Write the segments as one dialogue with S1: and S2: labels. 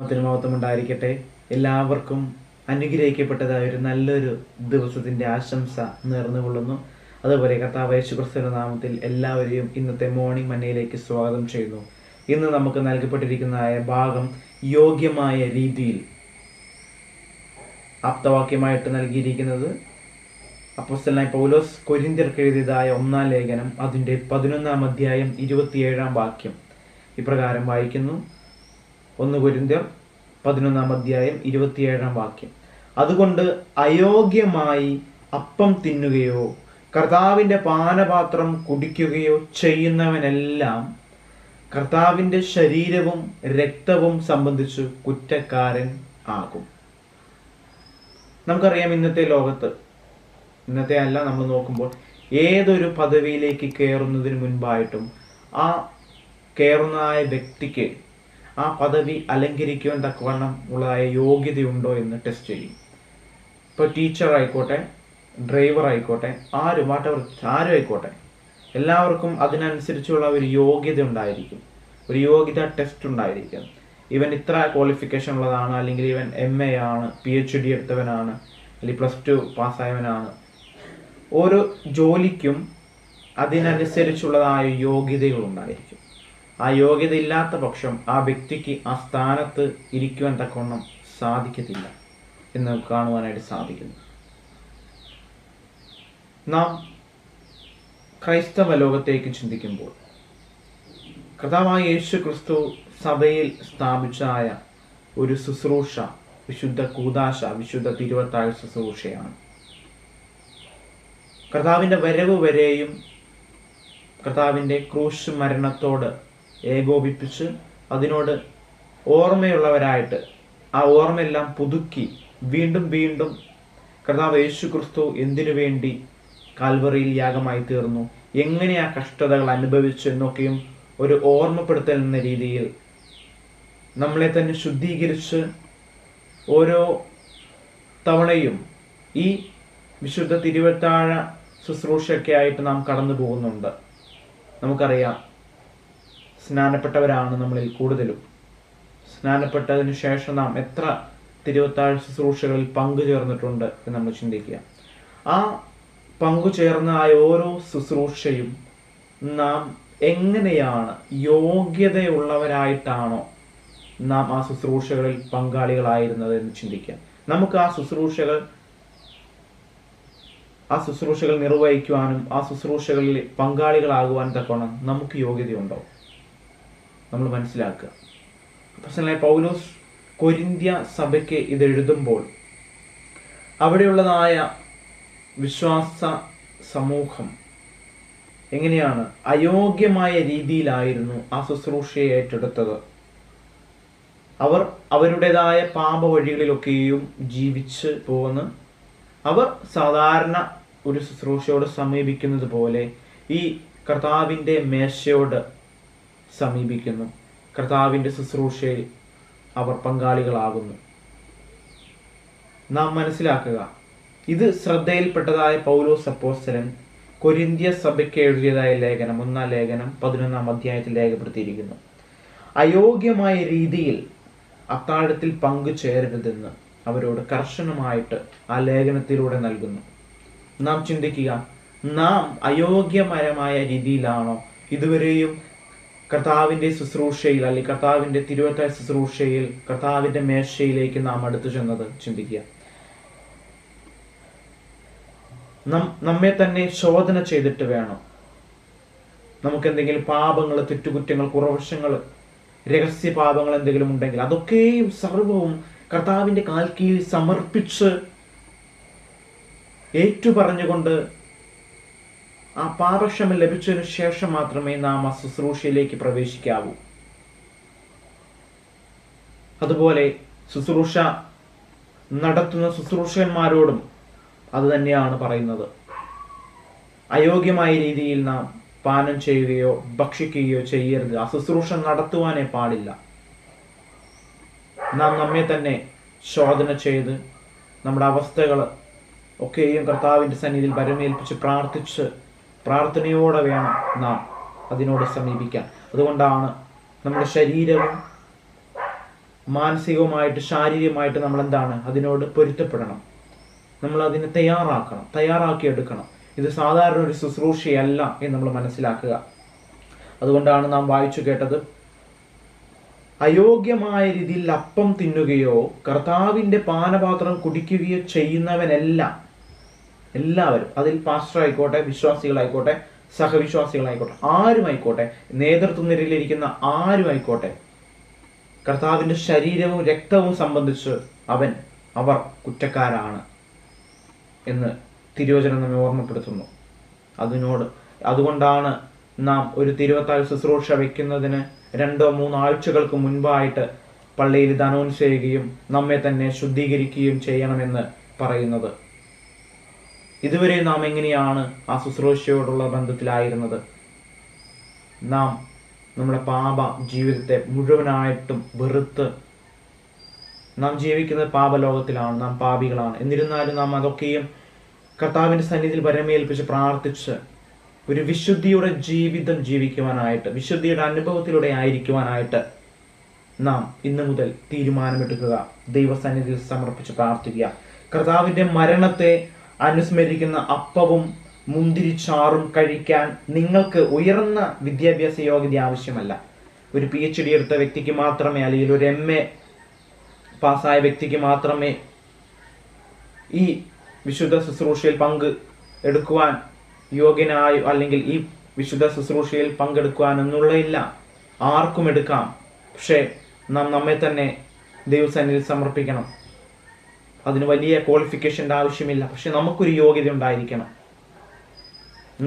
S1: മഹത്വം ഉണ്ടായിരിക്കട്ടെ. എല്ലാവർക്കും അനുഗ്രഹിക്കപ്പെട്ടതായ ഒരു നല്ലൊരു ദിവസത്തിൻ്റെ ആശംസ നേർന്നുകൊള്ളുന്നു. അതുപോലെ കർത്താവ് യേശുക്രിസ്തുവിന്റെ നാമത്തിൽ എല്ലാവരെയും ഇന്നത്തെ മോർണിംഗ് മന്നയിലേക്ക് സ്വാഗതം ചെയ്യുന്നു. ഇന്ന് നമുക്ക് നൽകപ്പെട്ടിരിക്കുന്ന ഭാഗം യോഗ്യമായ രീതിയിൽ. ആപ്തവാക്യമായിട്ട് നൽകിയിരിക്കുന്നത് അപ്പോസ്തലനായ പൗലോസ് കൊരിന്ത്യർക്ക് എഴുതിയതായ 1-ാം ലേഖനം അതിൻ്റെ 11-ാം അധ്യായം 27-ാം വാക്യം ഇപ്രകാരം വായിക്കുന്നു. 1 കൊരിന്ത്യർ 11-ാം അധ്യായം 27-ാം വാക്യം. അതുകൊണ്ട് അയോഗ്യമായി അപ്പം തിന്നുകയോ കർത്താവിൻ്റെ പാനപാത്രം കുടിക്കുകയോ ചെയ്യുന്നവനെല്ലാം കർത്താവിൻ്റെ ശരീരവും രക്തവും സംബന്ധിച്ച് കുറ്റക്കാരൻ ആകും. നമുക്കറിയാം, ഇന്നത്തെ ലോകത്ത്, ഇന്നത്തെ അല്ല, നമ്മൾ നോക്കുമ്പോൾ ഏതൊരു പദവിയിലേക്ക് കയറുന്നതിന് മുൻപായിട്ടും ആ കയറുന്നതായ വ്യക്തിക്ക് ആ പദവി അലങ്കരിക്കുവാൻ തക്കവണ്ണം ഉള്ളതായ യോഗ്യതയുണ്ടോ എന്ന് ടെസ്റ്റ് ചെയ്യും. ഇപ്പോൾ ടീച്ചർ ആയിക്കോട്ടെ, ഡ്രൈവർ ആയിക്കോട്ടെ, ആരും ആയിക്കോട്ടെ, എല്ലാവർക്കും അതിനനുസരിച്ചുള്ള ഒരു യോഗ്യത ഉണ്ടായിരിക്കും, ഒരു യോഗ്യത ടെസ്റ്റ് ഉണ്ടായിരിക്കും. ഇവൻ ഇത്ര ക്വാളിഫിക്കേഷൻ ഉള്ളതാണ്, അല്ലെങ്കിൽ ഇവൻ MA ആണ്, PhD എടുത്തവനാണ്, അല്ലെങ്കിൽ +2 പാസ്സായവനാണ്. ഓരോ ജോലിക്കും അതിനനുസരിച്ചുള്ളതായ യോഗ്യതകളുണ്ടായിരിക്കും. ആ യോഗ്യത ഇല്ലാത്ത പക്ഷം ആ വ്യക്തിക്ക് ആ സ്ഥാനത്ത് ഇരിക്കുവാൻ തക്കവണ്ണം സാധിക്കത്തില്ല എന്ന് കാണുവാനായിട്ട് സാധിക്കുന്നു. നാം ക്രൈസ്തവ ലോകത്തേക്ക് ചിന്തിക്കുമ്പോൾ കർത്താവായ യേശു ക്രിസ്തു സഭയിൽ സ്ഥാപിച്ചായ ഒരു ശുശ്രൂഷ വിശുദ്ധ കൂദാശ, വിശുദ്ധ തിരുവത്താഴ ശുശ്രൂഷയാണ്. കർത്താവിൻ്റെ വരവ് വരെയും കർത്താവിൻ്റെ ക്രൂശ് മരണത്തോട് ഏകോപിപ്പിച്ച് അതിനോട് ഓർമ്മയുള്ളവരായിട്ട് ആ ഓർമ്മയെല്ലാം പുതുക്കി വീണ്ടും വീണ്ടും കർത്താവ് യേശു ക്രിസ്തു എന്തിനു വേണ്ടി കാൽവറിയിൽ യാഗമായി തീർന്നു, എങ്ങനെ ആ കഷ്ടതകൾ അനുഭവിച്ചു എന്നൊക്കെയും ഒരു ഓർമ്മപ്പെടുത്തൽ എന്ന രീതിയിൽ നമ്മളെ തന്നെ ശുദ്ധീകരിച്ച് ഓരോ തവണയും ഈ വിശുദ്ധ തിരുവത്താഴ ശുശ്രൂഷയ്ക്കായിട്ട് നാം കടന്നു പോകുന്നുണ്ട്. നമുക്കറിയാം, സ്നാനപ്പെട്ടവരാണ് നമ്മളിൽ കൂടുതലും. സ്നാനപ്പെട്ടതിന് ശേഷം നാം എത്ര തിരുവത്താഴ ശുശ്രൂഷകളിൽ പങ്കുചേർന്നിട്ടുണ്ട് എന്ന് നമ്മൾ ചിന്തിക്കുക. ആ പങ്കുചേർന്ന ആ ഓരോ ശുശ്രൂഷയും നാം എങ്ങനെയാണ് യോഗ്യതയുള്ളവരായിട്ടാണോ നാം ആ ശുശ്രൂഷകളിൽ പങ്കാളികളായിരുന്നത് എന്ന് ചിന്തിക്കുക. നമുക്ക് ആ ശുശ്രൂഷകൾ നിർവഹിക്കുവാനും ആ ശുശ്രൂഷകളിൽ പങ്കാളികളാകുവാൻ തക്കവണ്ണം നമുക്ക് യോഗ്യതയുണ്ടോ നമ്മൾ മനസ്സിലാക്കുക. അപ്പോസ്തലനായ പൗലോസ് കൊരിന്ത്യ സഭയ്ക്ക് ഇത് എഴുതുമ്പോൾ അവിടെയുള്ളതായ വിശ്വാസ സമൂഹം എങ്ങനെയാണ് അയോഗ്യമായ രീതിയിലായിരുന്നു ആ ശുശ്രൂഷയെ ഏറ്റെടുത്തത്. അവർ അവരുടേതായ പാപ വഴികളിലൊക്കെയും ജീവിച്ച് പോന്ന് അവർ സാധാരണ ഒരു ശുശ്രൂഷയോട് സമീപിക്കുന്നത് പോലെ ഈ കർത്താവിൻ്റെ മേശയോട് സമീപിക്കുന്നു. കർത്താവിൻ്റെ ശുശ്രൂഷയിൽ അവർ പങ്കാളികളാകുന്നു. നാം മനസ്സിലാക്കുക, ഇത് ശ്രദ്ധയിൽപ്പെട്ടതായ പൗലോസ് അപ്പോസ്തലൻ കൊരിന്ത്യ സഭയ്ക്ക് എഴുതിയതായ ലേഖനം 1-ാം ലേഖനം 11-ാം അധ്യായത്തിൽ രേഖപ്പെടുത്തിയിരിക്കുന്നു. അയോഗ്യമായ രീതിയിൽ അത്താഴത്തിൽ പങ്കുചേരരുതെന്ന് അവരോട് കർശനമായിട്ട് ആ ലേഖനത്തിലൂടെ നൽകുന്നു. നാം ചിന്തിക്കുക, നാം അയോഗ്യപരമായ രീതിയിലാണോ ഇതുവരെയും കർത്താവിൻ്റെ ശുശ്രൂഷയിൽ, അല്ലെങ്കിൽ കർത്താവിൻ്റെ തിരുവത്താഴ ശുശ്രൂഷയിൽ കർത്താവിൻ്റെ മേശയിലേക്ക് നാം അടുത്തു ചെന്നത്? ചിന്തിക്കുക. നമ്മെ തന്നെ ശോധന ചെയ്തിട്ട് വേണം. നമുക്കെന്തെങ്കിലും പാപങ്ങൾ, തെറ്റുകുറ്റങ്ങൾ, കുറവശങ്ങൾ, രഹസ്യ പാപങ്ങൾ എന്തെങ്കിലും ഉണ്ടെങ്കിൽ അതൊക്കെയും സർവവും കർത്താവിൻ്റെ കാൽക്കീഴിൽ സമർപ്പിച്ച് ഏറ്റുപറഞ്ഞുകൊണ്ട് ആ പാപക്ഷമ ലഭിച്ചതിനു ശേഷം മാത്രമേ നാം ആ ശുശ്രൂഷയിലേക്ക് പ്രവേശിക്കാവൂ. അതുപോലെ ശുശ്രൂഷ നടത്തുന്ന ശുശ്രൂഷകന്മാരോടും അത് തന്നെയാണ് പറയുന്നത്. അയോഗ്യമായ രീതിയിൽ നാം പാനം ചെയ്യുകയോ ഭക്ഷിക്കുകയോ ചെയ്യരുത്. ആ ശുശ്രൂഷ നടത്തുവാനേ പാടില്ല. നാം നമ്മെ തന്നെ ശോധന ചെയ്ത് നമ്മുടെ അവസ്ഥകൾ ഒക്കെയും കർത്താവിൻ്റെ സന്നിധിയിൽ പരമേൽപ്പിച്ച് പ്രാർത്ഥിച്ച് പ്രാർത്ഥനയോടെ വേണം നാം അതിനോട് സമീപിക്കാൻ. അതുകൊണ്ടാണ് നമ്മുടെ ശരീരവും മാനസികവുമായിട്ട് ശാരീരികമായിട്ട് നമ്മൾ എന്താണ് അതിനോട് പൊരുത്തപ്പെടണം. നമ്മൾ അതിനെ തയ്യാറാക്കിയെടുക്കണം. ഇത് സാധാരണ ഒരു ശുശ്രൂഷയല്ല എന്ന് നമ്മൾ മനസ്സിലാക്കുക. അതുകൊണ്ടാണ് നാം വായിച്ചു കേട്ടത്, അയോഗ്യമായ രീതിയിൽ അപ്പം തിന്നുകയോ കർത്താവിൻ്റെ പാനപാത്രം കുടിക്കുകയോ എല്ലാവരും, അതിൽ പാസ്റ്റർ ആയിക്കോട്ടെ, വിശ്വാസികളായിക്കോട്ടെ, സഹവിശ്വാസികളായിക്കോട്ടെ, ആരുമായിക്കോട്ടെ, നേതൃത്വ നിരയിലിരിക്കുന്ന ആരുമായിക്കോട്ടെ, കർത്താവിൻ്റെ ശരീരവും രക്തവും സംബന്ധിച്ച് അവർ കുറ്റക്കാരാണ് എന്ന് തിരുവചനം നമ്മെ ഓർമ്മപ്പെടുത്തുന്നു. അതുകൊണ്ടാണ് നാം ഒരു തിരുവത്താഴ് ശുശ്രൂഷ വയ്ക്കുന്നതിന് 2-3 ആഴ്ചകൾക്ക് മുൻപായിട്ട് പള്ളിയിൽ ഇത് അനൗൺസ് ചെയ്യുകയും നമ്മെ തന്നെ ശുദ്ധീകരിക്കുകയും ചെയ്യണമെന്ന് പറയുന്നത്. ഇതുവരെ നാം എങ്ങനെയാണ് ആ ശുശ്രൂഷയോടുള്ള ബന്ധത്തിലായിരുന്നത്? നാം നമ്മുടെ പാപ ജീവിതത്തെ മുഴുവനായിട്ടും വെറുത്ത് നാം ജീവിക്കുന്നത് പാപലോകത്തിലാണ്, നാം പാപികളാണ്. എന്നിരുന്നാലും നാം അതൊക്കെയും കർത്താവിൻ്റെ സന്നിധിയിൽ പരമേൽപ്പിച്ച് പ്രാർത്ഥിച്ച് ഒരു വിശുദ്ധിയുടെ ജീവിതം ജീവിക്കുവാനായിട്ട്, വിശുദ്ധിയുടെ അനുഭവത്തിലൂടെ ആയിരിക്കുവാനായിട്ട് നാം ഇന്നു മുതൽ തീരുമാനമെടുക്കുക. ദൈവസന്നിധിയിൽ സമർപ്പിച്ച് പ്രാർത്ഥിക്കുക. കർത്താവിൻ്റെ മരണത്തെ അനുസ്മരിക്കുന്ന അപ്പവും മുന്തിരിച്ചാറും കഴിക്കാൻ നിങ്ങൾക്ക് ഉയർന്ന വിദ്യാഭ്യാസ യോഗ്യത ആവശ്യമല്ല. ഒരു PhD എടുത്ത വ്യക്തിക്ക് മാത്രമേ, അല്ലെങ്കിൽ ഒരു MA പാസ്സായ വ്യക്തിക്ക് മാത്രമേ ഈ വിശുദ്ധ ശുശ്രൂഷയിൽ എടുക്കുവാൻ യോഗ്യനായോ അല്ലെങ്കിൽ ഈ വിശുദ്ധ ശുശ്രൂഷയിൽ പങ്കെടുക്കുവാൻ എന്നുള്ളതില്ല. ആർക്കും എടുക്കാം. പക്ഷേ നാം നമ്മെ തന്നെ ദൈവസന്നിധിയിൽ സമർപ്പിക്കണം. അതിന് വലിയ ക്വാളിഫിക്കേഷൻ്റെ ആവശ്യമില്ല. പക്ഷെ നമുക്കൊരു യോഗ്യത ഉണ്ടായിരിക്കണം.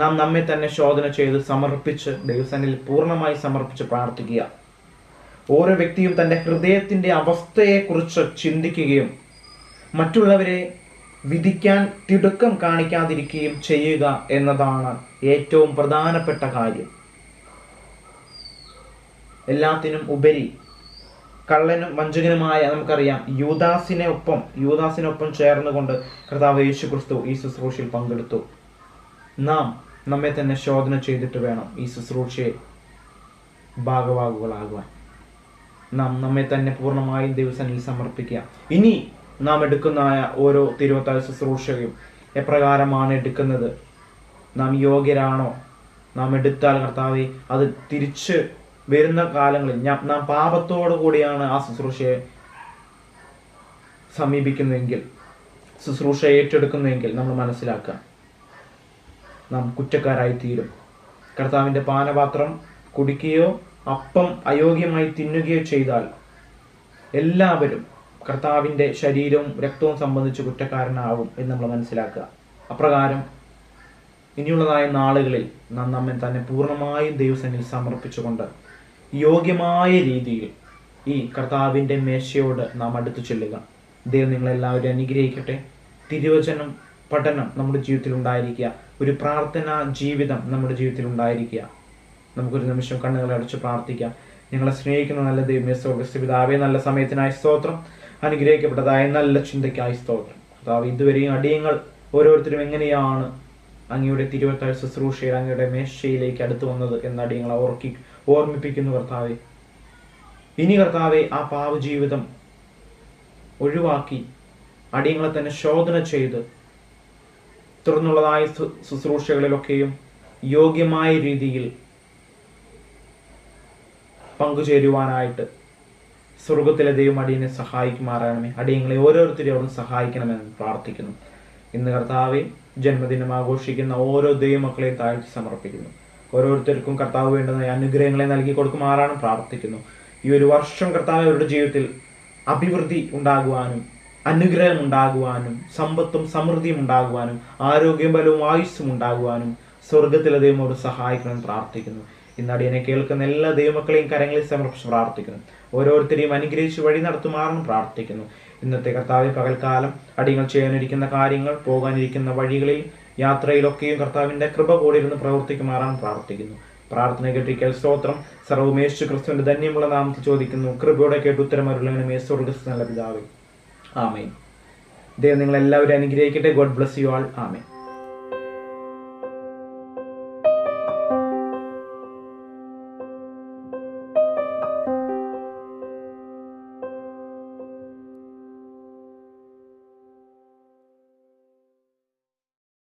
S1: നാം നമ്മെ തന്നെ ശോധന ചെയ്ത് സമർപ്പിച്ച് ദൈവസന്നിധിയിൽ പൂർണ്ണമായി സമർപ്പിച്ച് പ്രാർത്ഥിക്കുക. ഓരോ വ്യക്തിയും തൻ്റെ ഹൃദയത്തിൻ്റെ അവസ്ഥയെക്കുറിച്ച് ചിന്തിക്കുകയും മറ്റുള്ളവരെ വിധിക്കാൻ തിടുക്കം കാണിക്കാതിരിക്കുകയും ചെയ്യുക എന്നതാണ് ഏറ്റവും പ്രധാനപ്പെട്ട കാര്യം. എല്ലാത്തിനും ഉപരി കള്ളനും വഞ്ചകനുമായ നമുക്കറിയാം യൂദാസിനൊപ്പം ചേർന്നുകൊണ്ട് കർത്താവ് യേശുക്രിസ്തു ഈ ശുശ്രൂഷയിൽ പങ്കെടുത്തു. നാം നമ്മെ തന്നെ ശോധന ചെയ്തിട്ട് വേണം ഈ ശുശ്രൂഷയെ ഭാഗവാക്കുകളാകുവാൻ. നാം നമ്മെ തന്നെ പൂർണ്ണമായും ദൈവസന്നിധിയിൽ സമർപ്പിക്കുക. ഇനി നാം എടുക്കുന്ന ഓരോ തിരുവത്താഴ് ശുശ്രൂഷയും എപ്രകാരമാണ് എടുക്കുന്നത്? നാം യോഗ്യരാണോ? നാം എടുത്താൽ കർത്താവെ അത് തിരിച്ച് വരുന്ന കാലങ്ങളിൽ നാം പാപത്തോടു കൂടിയാണ് ആ ശുശ്രൂഷയെ സമീപിക്കുന്നുവെങ്കിൽ, ശുശ്രൂഷ ഏറ്റെടുക്കുന്നുവെങ്കിൽ നമ്മൾ മനസ്സിലാക്കുക, നാം കുറ്റക്കാരായി തീരും. കർത്താവിൻ്റെ പാനപാത്രം കുടിക്കുകയോ അപ്പം അയോഗ്യമായി തിന്നുകയോ ചെയ്താൽ എല്ലാവരും കർത്താവിൻ്റെ ശരീരവും രക്തവും സംബന്ധിച്ച് കുറ്റക്കാരനാകും എന്ന് നമ്മൾ മനസ്സിലാക്കുക. അപ്രകാരം ഇനിയുള്ളതായ നാളുകളിൽ നാം നമ്മെ തന്നെ പൂർണ്ണമായും ദൈവസന്നിധിയിൽ സമർപ്പിച്ചുകൊണ്ട് യോഗ്യമായ രീതിയിൽ ഈ കർത്താവിൻ്റെ മേശയോട് നാം അടുത്തു ചെല്ലുക. ദൈവം നിങ്ങളെല്ലാവരും അനുഗ്രഹിക്കട്ടെ. തിരുവചനം പഠനം നമ്മുടെ ജീവിതത്തിൽ ഉണ്ടായിരിക്കുക. ഒരു പ്രാർത്ഥനാ ജീവിതം നമ്മുടെ ജീവിതത്തിൽ ഉണ്ടായിരിക്കുക. നമുക്കൊരു നിമിഷം കണ്ണുകളെ അടച്ച് പ്രാർത്ഥിക്കാം. ഞങ്ങളെ സ്നേഹിക്കുന്ന നല്ല ദൈവമേ, സ്വർഗ്ഗസ്ഥ പിതാവേ, നല്ല സമയത്തിനായി സ്തോത്രം. അനുഗ്രഹിക്കപ്പെട്ടതായ നല്ല ചിന്തയ്ക്കായി സ്തോത്രം. കർത്താവ്, ഇതുവരെയും അടിയങ്ങൾ ഓരോരുത്തരും എങ്ങനെയാണ് അങ്ങയുടെ തിരുവത്താഴ് ശുശ്രൂഷയിൽ അങ്ങയുടെ മേശയിലേക്ക് അടുത്തു വന്നത് എന്ന് അടിയങ്ങളെ ഓർമ്മിപ്പിക്കുന്നു കർത്താവെ. ഇനി കർത്താവെ, ആ പാപജീവിതം ഒഴിവാക്കി അടിയങ്ങളെ തന്നെ ശോധന ചെയ്ത് തുടർന്നുള്ളതായ ശുശ്രൂഷകളിലൊക്കെയും യോഗ്യമായ രീതിയിൽ പങ്കുചേരുവാനായിട്ട് സ്വർഗത്തിലെ ദൈവം അടിയനെ സഹായിക്കുമാറാണമേ. അടിയങ്ങളെ ഓരോരുത്തരെയും അവിടെ സഹായിക്കണമെന്ന് പ്രാർത്ഥിക്കുന്നു. ഇന്ന് കർത്താവെ, ജന്മദിനം ആഘോഷിക്കുന്ന ഓരോ ദൈവമക്കളെയും താഴ്ത്തി സമർപ്പിക്കുന്നു. ഓരോരുത്തർക്കും കർത്താവ് വേണ്ടുന്ന അനുഗ്രഹങ്ങളെ നൽകി കൊടുക്കുമാറാണ് പ്രാർത്ഥിക്കുന്നു. ഈ ഒരു വർഷം കർത്താവ് അവരുടെ ജീവിതത്തിൽ അഭിവൃദ്ധി ഉണ്ടാകുവാനും അനുഗ്രഹം ഉണ്ടാകുവാനും സമ്പത്തും സമൃദ്ധിയും ഉണ്ടാകുവാനും ആരോഗ്യം ബലവും ആയുസ്സും ഉണ്ടാകുവാനും സ്വർഗത്തിലെ ദൈവമോട് സഹായിക്കണമെന്ന് പ്രാർത്ഥിക്കുന്നു. ഇന്ന് അടിയനെ കേൾക്കുന്ന എല്ലാ ദൈവമക്കളെയും കരങ്ങളിൽ സമർപ്പിച്ച് പ്രാർത്ഥിക്കുന്നു. ഓരോരുത്തരെയും അനുഗ്രഹിച്ച് വഴി നടത്തുമാറാണ് പ്രാർത്ഥിക്കുന്നു. ഇന്നത്തെ കർത്താവ് പകൽക്കാലം അടിയങ്ങൾ ചെയ്യാനിരിക്കുന്ന കാര്യങ്ങൾ, പോകാനിരിക്കുന്ന വഴികളിൽ, യാത്രയിലൊക്കെയും കർത്താവിൻ്റെ കൃപ കൂടിയിരുന്ന് പ്രവർത്തിക്കുമാറാണ് പ്രാർത്ഥിക്കുന്നു. പ്രാർത്ഥന കേട്ടിരിക്കൽ സ്തോത്രം. സർവ്വം യേശു ക്രിസ്തുവിന്റെ ധന്യമുള്ള നാമത്തിൽ ചോദിക്കുന്നു. കൃപയോടെ കേട്ട് ഉത്തരമരുളണമേ സ്വർഗ്ഗസ്ഥ നല്ല പിതാവേ. ആമേൻ. ദൈവം നിങ്ങളെല്ലാവരും അനുഗ്രഹിക്കട്ടെ. God bless you all. Amen.